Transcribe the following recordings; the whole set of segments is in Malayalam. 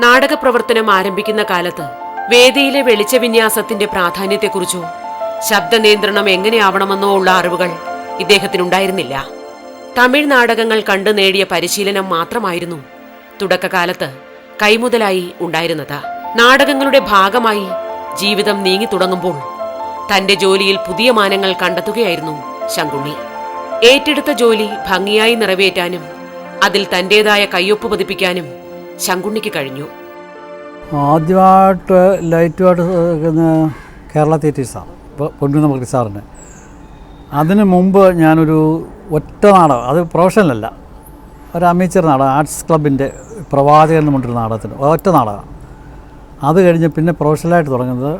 നാടക പ്രവർത്തനം ആരംഭിക്കുന്ന കാലത്ത് വേദിയിലെ വെളിച്ചവിന്യാസത്തിന്റെ പ്രാധാന്യത്തെക്കുറിച്ചോ ശബ്ദ നിയന്ത്രണം എങ്ങനെയാവണമെന്നോ ഉള്ള അറിവുകൾ ഇദ്ദേഹത്തിനുണ്ടായിരുന്നില്ല. തമിഴ് നാടകങ്ങൾ കണ്ടു നേടിയ പരിശീലനം മാത്രമായിരുന്നു തുടക്കകാലത്ത് കൈമുതലായി ഉണ്ടായിരുന്നത്. നാടകങ്ങളുടെ ഭാഗമായി ജീവിതം നീങ്ങി തുടങ്ങുമ്പോൾ തന്റെ ജോലിയിൽ പുതിയ മാനങ്ങൾ കണ്ടെത്തുകയായിരുന്നു ശങ്കുണ്ണി. ഏറ്റെടുത്ത ജോലി ഭംഗിയായി നിറവേറ്റാനും അതിൽ തന്റേതായ കയ്യൊപ്പ് പതിപ്പിക്കാനും ശങ്കുണ്ണിക്ക് കഴിഞ്ഞു. ആദ്യമായിട്ട് ലൈറ്റുമായിട്ട് കേരള തിയേറ്റേഴ്സാണ് പൊൻകുന്നം വർഗീസ് സാറിന്. അതിന് മുമ്പ് ഞാനൊരു ഒറ്റ നാടകം, അത് പ്രൊഫഷണലല്ല, ഒരു അമേച്ചർ നാടകം, ആർട്സ് ക്ലബിൻ്റെ പ്രവാചകൻ എന്ന് പറഞ്ഞൊരു നാടകത്തിന് ഒറ്റ നാടകം. അത് കഴിഞ്ഞ് പിന്നെ പ്രൊഫഷണലായിട്ട് തുടങ്ങുന്നത്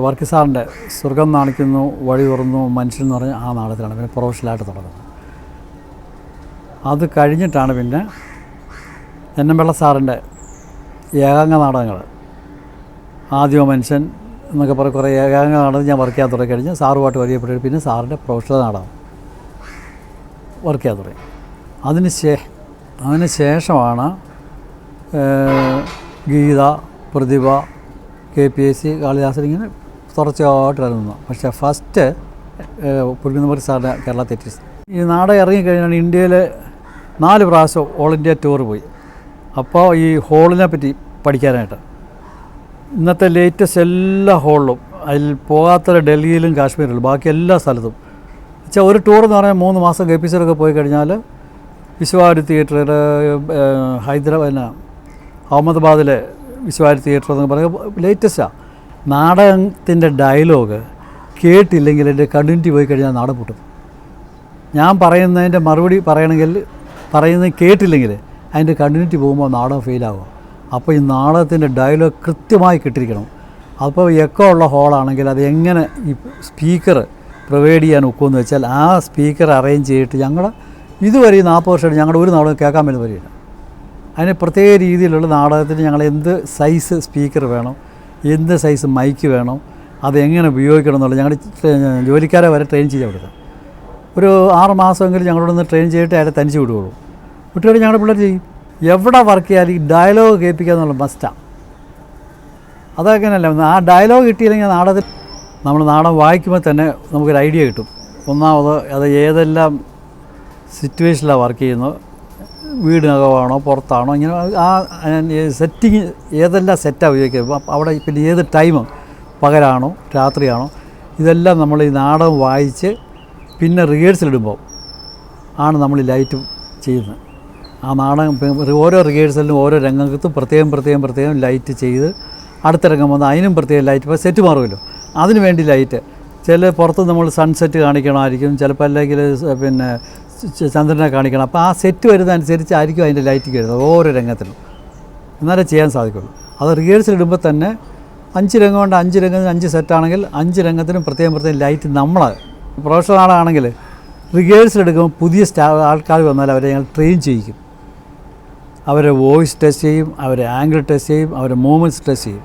വർഗീസ് സാറിൻ്റെ സ്വർഗം നാണിക്കുന്നു വഴി തുറന്നു മനുഷ്യൻ എന്ന് പറഞ്ഞ ആ നാടകത്തിലാണ് പിന്നെ പ്രൊഫഷണലായിട്ട് തുടങ്ങുന്നത്. അത് കഴിഞ്ഞിട്ടാണ് പിന്നെ എന്നമ്പിള്ള സാറിൻ്റെ ഏകാംഗ നാടകങ്ങൾ, ആദ്യമോ മനുഷ്യൻ എന്നൊക്കെ പറയും, കുറേ ഏകാംഗ നാടകം ഞാൻ വർക്ക് ചെയ്യാൻ തുടങ്ങി കഴിഞ്ഞ് സാറുമായിട്ട് പരിചയപ്പെട്ടു. പിന്നെ സാറിൻ്റെ പ്രൊഫഷണൽ നാടകം വർക്ക് ചെയ്യാൻ തുടങ്ങി. അതിന് ശേഷമാണ് ഗീത, പ്രതിഭ, KPSC, കാളിദാസൻ ഇങ്ങനെ തുടർച്ചയായിട്ട് ഇറങ്ങുന്നു. പക്ഷേ ഫസ്റ്റ് പൊൻകുന്നം വർഗീസ് സാറിൻ്റെ കേരള തിയേറ്റേഴ്സ്. ഈ നാടകം ഇറങ്ങിക്കഴിഞ്ഞാൽ ഇന്ത്യയിൽ 4 പ്രാവശ്യം ഓൾ ഇന്ത്യ ടൂർ പോയി. അപ്പോൾ ഈ ഹോളിനെ പറ്റി പഠിക്കാനായിട്ട് ഇന്നത്തെ ലേറ്റസ്റ്റ് എല്ലാ ഹോളിലും, അതിൽ പോകാത്ത ഡൽഹിയിലും കാശ്മീരിലും ബാക്കി എല്ലാ സ്ഥലത്തും വെച്ചാൽ ഒരു ടൂർ എന്ന് പറഞ്ഞാൽ 3 മാസം KPSC പോയി കഴിഞ്ഞാൽ വിശ്വഭാരതി തിയേറ്റർ, ഹൈദരാബാദ് അഹമ്മദാബാദിലെ വിശ്വഭാരതി തിയേറ്റർ എന്നൊക്കെ പറയുക ലേറ്റസ്റ്റാണ്. നാടകത്തിൻ്റെ ഡയലോഗ് കേട്ടില്ലെങ്കിൽ എൻ്റെ കണ്ടിന്യൂറ്റി പോയി കഴിഞ്ഞാൽ നാടകം പൊട്ടും. ഞാൻ പറയുന്നതിൻ്റെ മറുപടി പറയുന്നത് കേട്ടില്ലെങ്കിൽ അതിൻ്റെ കണ്ടിന്യൂറ്റി പോകുമ്പോൾ നാടകം ഫെയിലാകും. അപ്പോൾ ഈ നാടകത്തിൻ്റെ ഡയലോഗ് കൃത്യമായി കിട്ടിയിരിക്കണം. അപ്പോൾ എക്കോ ഉള്ള ഹോളാണെങ്കിൽ അത് എങ്ങനെ ഈ സ്പീക്കർ പ്രൊവൈഡ് ചെയ്യാൻ ഒക്കുമെന്ന് വെച്ചാൽ ആ സ്പീക്കർ അറേഞ്ച് ചെയ്തിട്ട് ഇതുവരെ 40 വർഷമായിട്ട് ഞങ്ങളുടെ ഒരു നാടകം കേൾക്കാൻ പറ്റുന്ന വരികയില്ല. അതിന് പ്രത്യേക രീതിയിലുള്ള നാടകത്തിന് ഞങ്ങൾ എന്ത് സൈസ് സ്പീക്കർ വേണം, എന്ത് സൈസ് മൈക്ക് വേണം, അതെങ്ങനെ ഉപയോഗിക്കണം എന്നുള്ളത് ഞങ്ങളുടെ ജോലിക്കാരെ വരെ ട്രെയിൻ ചെയ്യാൻ കൊടുക്കാം. ഒരു 6 മാസമെങ്കിലും ഞങ്ങളോട് ഒന്ന് ട്രെയിൻ ചെയ്തിട്ട് അയാളെ തനിച്ച് വിടുകയുള്ളൂ. വിട്ടുകൊണ്ട് ഞങ്ങളുടെ പിള്ളേർ ചെയ്യും. എവിടെ വർക്ക് ചെയ്യാലും ഈ ഡയലോഗ് കേൾപ്പിക്കുക എന്നുള്ള മസ്റ്റാണ്. അതങ്ങനെയല്ല, ആ ഡയലോഗ് കിട്ടിയില്ലെങ്കിൽ നമ്മൾ നാടകം വായിക്കുമ്പോൾ തന്നെ നമുക്കൊരു ഐഡിയ കിട്ടും. ഒന്നാമത് അത് ഏതെല്ലാം സിറ്റുവേഷനിലാണ് വർക്ക് ചെയ്യുന്നത്, വീടിനകമാണോ പുറത്താണോ, ഇങ്ങനെ ആ സെറ്റിങ് ഏതെല്ലാം സെറ്റാണ് ഉപയോഗിക്കുക, അവിടെ പിന്നെ ഏത് ടൈം, പകലാണോ രാത്രിയാണോ, ഇതെല്ലാം നമ്മൾ ഈ നാടകം വായിച്ച് പിന്നെ റിഹേഴ്സലിടുമ്പോൾ ആണ് നമ്മൾ ഈ ലൈറ്റ് ചെയ്യുന്നത്. ആ നാടകം ഓരോ റിഹേഴ്സലിനും ഓരോ രംഗത്തും പ്രത്യേകം ലൈറ്റ് ചെയ്ത് അടുത്ത രംഗം വന്ന് അതിനും പ്രത്യേകം ലൈറ്റ്, ഇപ്പോൾ സെറ്റ് മാറുമല്ലോ, അതിന് വേണ്ടി ലൈറ്റ്. ചില പുറത്ത് നമ്മൾ സൺസെറ്റ് കാണിക്കണമായിരിക്കും, ചിലപ്പോൾ അല്ലെങ്കിൽ പിന്നെ ചന്ദ്രനെ കാണിക്കണം. അപ്പോൾ ആ സെറ്റ് വരുന്നതനുസരിച്ചായിരിക്കും അതിൻ്റെ ലൈറ്റ് വരുന്നത് ഓരോ രംഗത്തിനും, എന്നാലേ ചെയ്യാൻ സാധിക്കുള്ളൂ. അത് റിഹേഴ്സലിടുമ്പോൾ തന്നെ 5 രംഗമുണ്ട്, 5 രംഗത്തിന് 5 സെറ്റാണെങ്കിൽ 5 രംഗത്തിനും പ്രത്യേകം ലൈറ്റ്. നമ്മൾ പ്രൊഫഷണൽ ആളാണെങ്കിൽ റിഹേഴ്സലെടുക്കുമ്പോൾ പുതിയ ആൾക്കാർ വന്നാൽ അവരെ ഞങ്ങൾ ട്രെയിൻ ചെയ്യിക്കും. അവരെ വോയിസ് ടെസ്റ്റ് ചെയ്യും, അവരെ ആംഗിൾ ടെസ്റ്റ് ചെയ്യും, അവരെ മൂവ്മെൻറ്റ്സ് ടെസ്റ്റ് ചെയ്യും.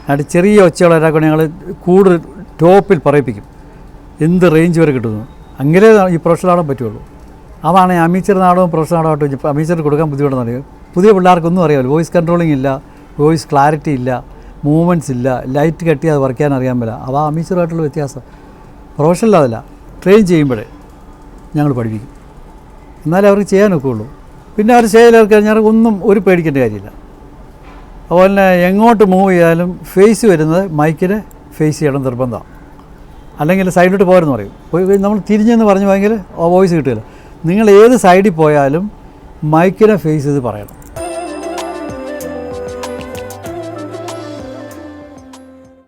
എന്നിട്ട് ചെറിയ ഒച്ചകളൊക്കെ ഞങ്ങൾ കൂടുതൽ ടോപ്പിൽ പറയിപ്പിക്കും, എന്ത് റേഞ്ച് വരെ കിട്ടുന്നു. അങ്ങനെ ഈ പ്രൊഫഷണൽ നാടകം പറ്റുള്ളൂ. അതാണ് അമീച്ചർ നാടകവും പ്രൊഫഷണൽ നാടകമായിട്ട് അമീച്ചർ കൊടുക്കാൻ ബുദ്ധിമുട്ടെന്ന് അറിയാം. പുതിയ പിള്ളേർക്കൊന്നും അറിയാമല്ലോ, വോയിസ് കൺട്രോളിങ് ഇല്ല, വോയിസ് ക്ലാരിറ്റി ഇല്ല, മൂവ്മെൻറ്റ്സ് ഇല്ല, ലൈറ്റ് കട്ടി അത് വർക്ക് ചെയ്യാൻ അറിയാൻ പറ്റില്ല. അതാണ് അമീച്ചറുമായിട്ടുള്ള വ്യത്യാസം. പ്രൊഫഷണൽ അതല്ല, ട്രെയിൻ ചെയ്യുമ്പോഴേ ഞങ്ങൾ പഠിപ്പിക്കും, എന്നാലേ അവർക്ക് ചെയ്യാൻ ഒക്കുള്ളൂ. പിന്നെ അവർ സ്റ്റേജിലേക്ക് കഴിഞ്ഞാൽ ഒന്നും ഒരു പേടിക്കേണ്ട കാര്യമില്ല. അതുപോലെ തന്നെ എങ്ങോട്ട് മൂവ് ചെയ്താലും ഫേസ് വരുന്നത് മൈക്കിനെ ഫേസ് ചെയ്യണം നിർബന്ധമാണ്, അല്ലെങ്കിൽ സൈഡിലോട്ട് പോരെന്ന് പറയും. നമ്മൾ തിരിഞ്ഞെന്ന് പറഞ്ഞു പോയെങ്കിൽ വോയിസ് കിട്ടില്ല. നിങ്ങൾ ഏത് സൈഡിൽ പോയാലും മൈക്കിനെ ഫേസ് ചെയ്ത് പറയണം.